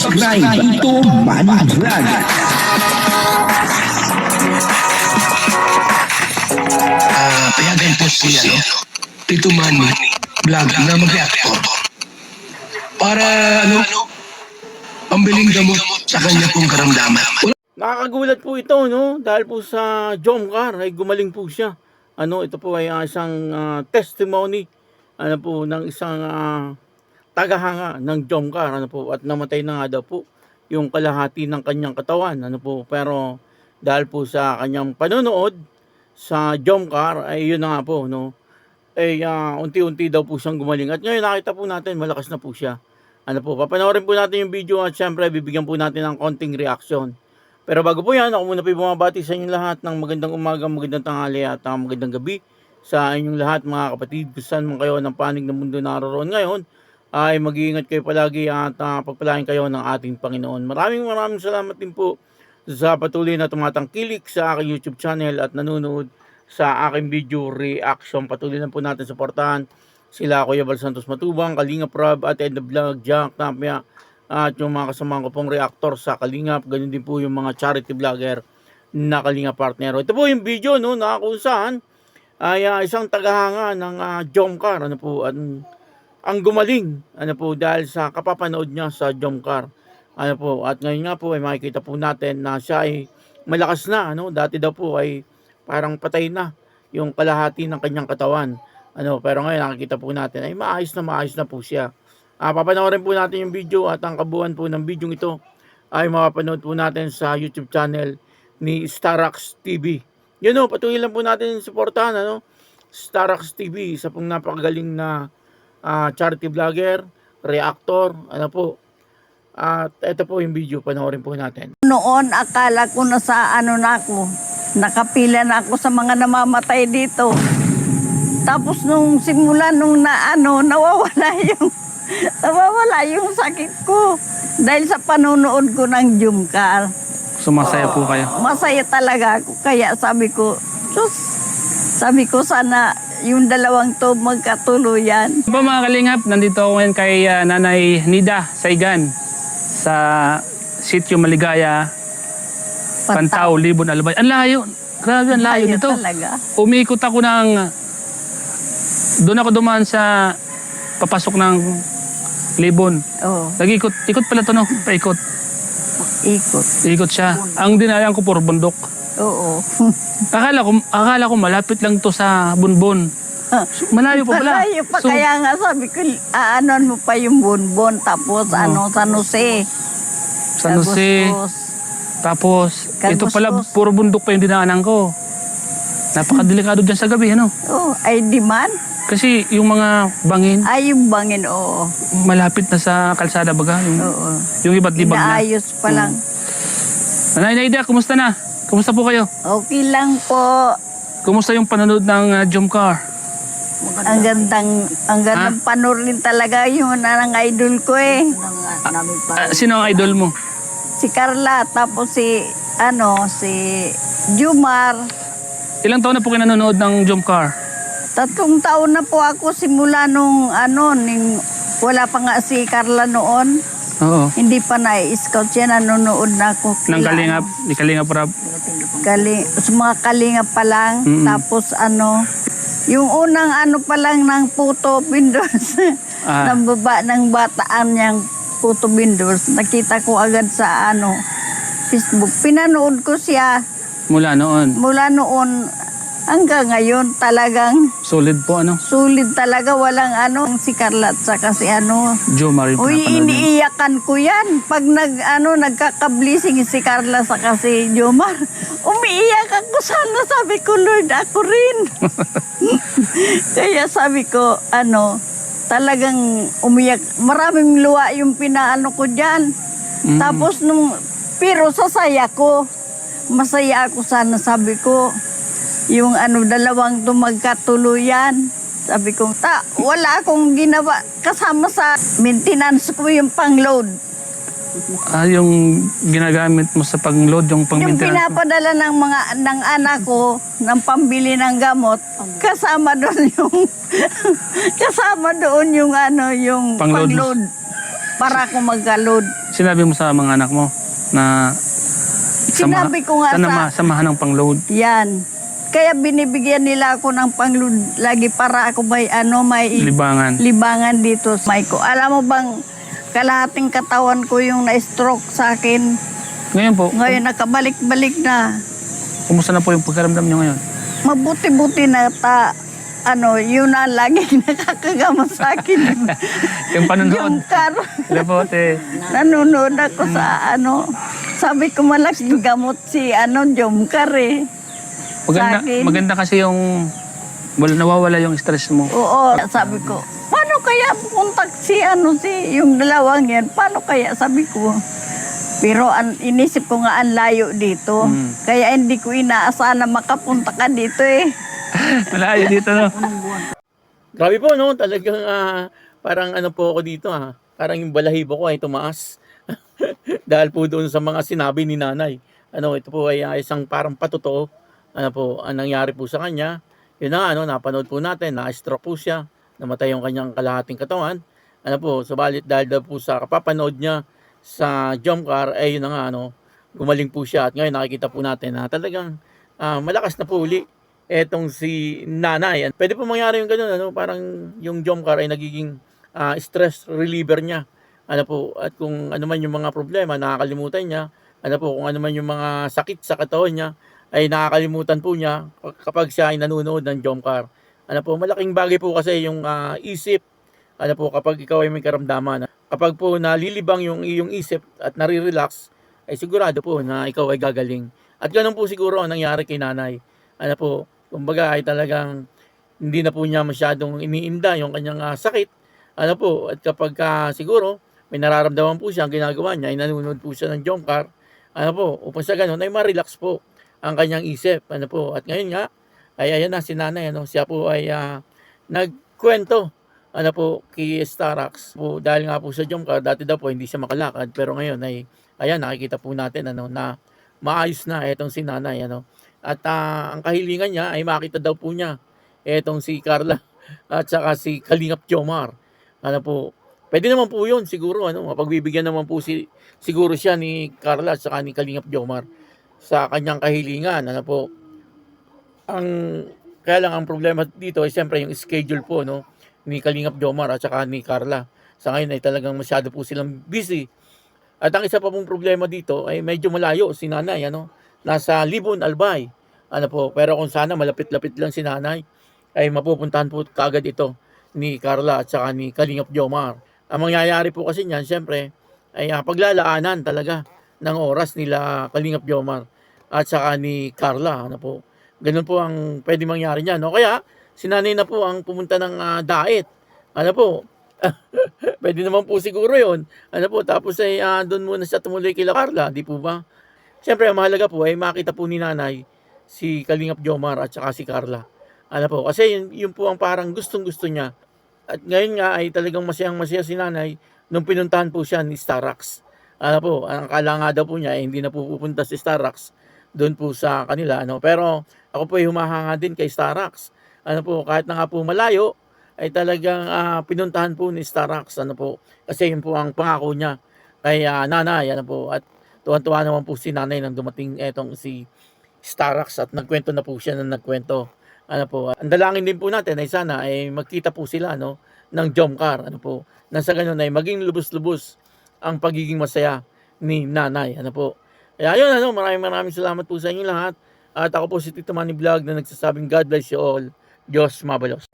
subscribe Tito Manny Vlog. Payagan po si Tito Manny Vlog na mag-reactor para pambiling gamot sa kanya pong karamdaman. Nakakagulat po ito, no? Dahil po sa Jomcar ay gumaling po siya. Ito po ay isang testimony ng isang tagahanga ng Jomcar, at namatay na nga daw po yung kalahati ng kanyang katawan, pero dahil po sa kanyang panonood sa Jomcar ay yun na nga po, no? Unti-unti daw po siyang gumaling. At ngayon nakita po natin malakas na po siya. Papanoorin po natin yung video at syempre bibigyan po natin ng konting reaction. Pero bago po yan, ako muna po bumabati sa inyong lahat ng magandang umaga, magandang tanghali at magandang gabi sa inyong lahat mga kapatid. Kung saan man kayo ng panig ng mundo naroon ngayon, ay mag-iingat kayo palagi at pagpalain kayo ng ating Panginoon. Maraming salamat din po sa patuloy na tumatangkilik sa aking YouTube channel at nanonood sa aking video reaction. Patuloy lang po natin suportahan sila Kuya Bal Santos Matubang, Kalingap Rob at Ed the Vlog, Jack Tapia, at yung mga kasamahan ko pong reactor sa Kalingap. Ganun din po yung mga charity vlogger na Kalingap partner. Ito po yung video, no, na kung saan ay isang tagahanga ng Jomcar, ang gumaling, dahil sa kapapanood niya sa Jomcar. At ngayon nga po ay makikita po natin na siya ay malakas na, dati daw po ay parang patay na yung kalahati ng kanyang katawan. Pero ngayon nakikita po natin ay maayos na po siya. Papanoorin po natin yung video at ang kabuuan po ng video ito ay mapapanood po natin sa YouTube channel ni Starax TV. Patuloy lang po natin suportahan, Starax TV, isa pong napakagaling na charity vlogger, reactor, At ito po yung video, panoorin po natin. Noon akala ko na sa na ako, nakapila na ako sa mga namamatay dito. Tapos nung simula nawawala yung sakit ko dahil sa panonood ko ng Jomcar. Sumasaya po kayo? Masaya talaga ako. Kaya sabi ko sana yung dalawang to magkatuluyan. Po mga Kalingap, nandito ako ngayon kay Nanay Nida Saigan sa Sitio Maligaya, Pantao, Libon, Albay. Ang layo. Grabe, ang layo nito. Talaga. Umikot ako doon ako dumaan sa papasok ng Libon. Oo. Ikot pala ito, no? Paikot. Ikot siya. Ang dinayan ko puro bundok. Oo. Akala ko malapit lang to sa Bunbon. Malayo pa pala. Malayo pa, kaya nga sabi ko, aanon mo pa yung Bunbon, tapos San Jose. San Jose. Tapos, ito pala, puro bundok pa yung dinaanan ko. Napakadelikado dyan sa gabi, Ay di man? Kasi yung mga bangin, Yung bangin, oo. malapit na sa kalsada baga. Oo. Yung iba't ibang na. Inaayos pa lang. Nanay Naida, kumusta na? Kumusta po kayo? Okay lang po. Kumusta yung panonood ng Jomcar? Ang gandang panoorin talaga yung ng idol ko eh. Sino ang idol mo? Si Carla, tapos si Jomar. Ilang taon na po kayo nanonood ng Jomcar? 3 taon na po ako simula nung wala pa nga si Carla noon. Oo. Hindi pa na-scout siya, nanonood na ako. Ng Kalingap, ni Kalingap Rab. Sa mga Kalingap pa lang. Tapos yung unang pa lang ng Puto Bindors. Ng bataan niyang Puto Bindors. Nakita ko agad sa Facebook. Pinanood ko siya. Mula noon? Mula noon hanggang ngayon talagang Solid po, Solid talaga, walang si Carla at saka si Jomar yung Uy, pinapanood niya. iniiyakan ko yan. Pag nagkakablising si Carla saka si Jomar, umiiyak ako. Sana sabi ko, Lord, ako rin. Kaya sabi ko, talagang umiyak. Maraming luwa yung pinaano ko dyan. Tapos pero sasaya ko. Masaya ako sana, sabi ko. Yung dalawang magkatuluyan. Sabi ko, wala akong ginawa. Kasama sa maintenance ko yung pang-load. Yung ginagamit mo sa pang-load, yung Yung pang-maintenance mo? pinapadala ng anak ko, ng pambili ng gamot, kasama doon yung yung Pang-load. pang-load para ako magka-load. sinabi mo sa mga anak mo na Sinabi ko nga samahan ng pang-load. Yan. Kaya binibigyan nila ako ng pangload lagi para ako may libangan dito sa may ko. Alam mo bang kalahating katawan ko yung na-stroke sa akin. Ngayon po, Ngayon nakabalik-balik na. kumusta na po yung pagkaramdam nyo ngayon? Mabuti-buti na yun na lagi nakakagamot sa akin. Yung panonood. Yung karo. Lepote. Nanonood ako sa sabi ko malaking gamot si Jomcar eh. Sa akin. Maganda kasi yung nawawala yung stress mo. Oo, sabi ko, paano kaya puntak si yung dalawang yan, paano kaya, sabi ko. Pero inisip ko nga ang layo dito. Kaya hindi ko inaasahan na makapunta ka dito eh. Malayo dito, no? Grabe po, no? Talagang parang po ako dito, Parang yung balahibo ko ay tumaas. Dahil po doon sa mga sinabi ni nanay. Ito po ay isang parang patotoo. Ang nangyari po sa kanya. Yun na, napanood po natin, na-stroke po siya. Namatay yung kanyang kalahating katawan. Subalit dahil daw po sa kapapanood niya sa Jomcar, yun na nga, gumaling po siya. At ngayon nakikita po natin na talagang malakas na po uli etong si nanay. Pwede po mangyari yung gano'n, parang yung Jomcar ay nagiging stress reliever niya. At kung ano man yung mga problema, nakakalimutan niya. Kung ano man yung mga sakit sa katawan niya, ay nakakalimutan po niya kapag siya ay nanonood ng Jomcar. Malaking bagay po kasi yung isip. Kapag ikaw ay may karamdaman. Kapag po nalilibang yung iyong isip at nare-relax, ay sigurado po na ikaw ay gagaling. At ganun po siguro ang nangyari kay nanay. Kumbaga ay talagang hindi na po niya masyadong iniinda yung kanyang sakit. At kapag siguro may nararamdaman po siya, ang ginagawa niya ay nanonood po siya ng Jomcar. Upang sa ganun ay ma-relax po ang kanyang isip. At ngayon nga, ay ayan na si nanay. Siya po ay nagkwento kay Starax. Dahil nga po sa Jomcar, dati daw po hindi siya makalakad. Pero ngayon ay, ayan, nakikita po natin na maayos na itong si nanay. At ang kahilingan niya ay makita daw po niya itong si Carla at saka si Kalingap Jomar. Pwede naman po yun siguro. Mapagbibigyan naman po siguro siya ni Carla at saka ni Kalingap Jomar sa kanyang kahilingan. Kaya lang ang problema dito ay siyempre yung schedule po ni Kalingap Jomar at saka ni Carla. Sa ngayon ay talagang masyado po silang busy. At ang isa pa pong problema dito ay medyo malayo si nanay. Nasa Libon, Albay. Pero kung sana malapit-lapit lang si nanay, ay mapupuntahan po kaagad ito ni Carla at saka ni Kalingap Jomar. Ang mangyayari po kasi niyan, siyempre, ay paglalaanan talaga ng oras nila Kalingap Jomar at saka ni Carla. Ganun po ang pwede mangyari niyan. Kaya, si nanay na po ang pumunta ng diet. Pwede naman po siguro yun. Tapos ay doon muna siya tumuloy kila Carla, di po ba? Siyempre, ang mahalaga po ay makita po ni nanay si Kalingap Jomar at saka si Carla. Kasi yun po ang parang gustong-gusto niya. At ngayon nga ay talagang masayang-masaya si nanay nung pinuntahan po siya ni Starax. Ang akala nga daw po niya ay hindi na po pupunta si Starax doon po sa kanila. Pero ako po ay humahanga din kay Starax. Kahit na nga po malayo, ay talagang pinuntahan po ni Starax. Kasi yun po ang pangako niya kay nanay. At tuwan-tuwa naman po si nanay nang dumating etong si Starax at nagkwento na po siya ng nagkwento. Ang dalangin din po natin ay sana ay magkita po sila ng Jomcar. Nang sa ganun ay maging lubos-lubos ang pagiging masaya ni nanay. Kaya yun, maraming salamat po sa inyo lahat. At ako po si Tito Manny Vlog na nagsasabing God bless you all. Diyos mabalos.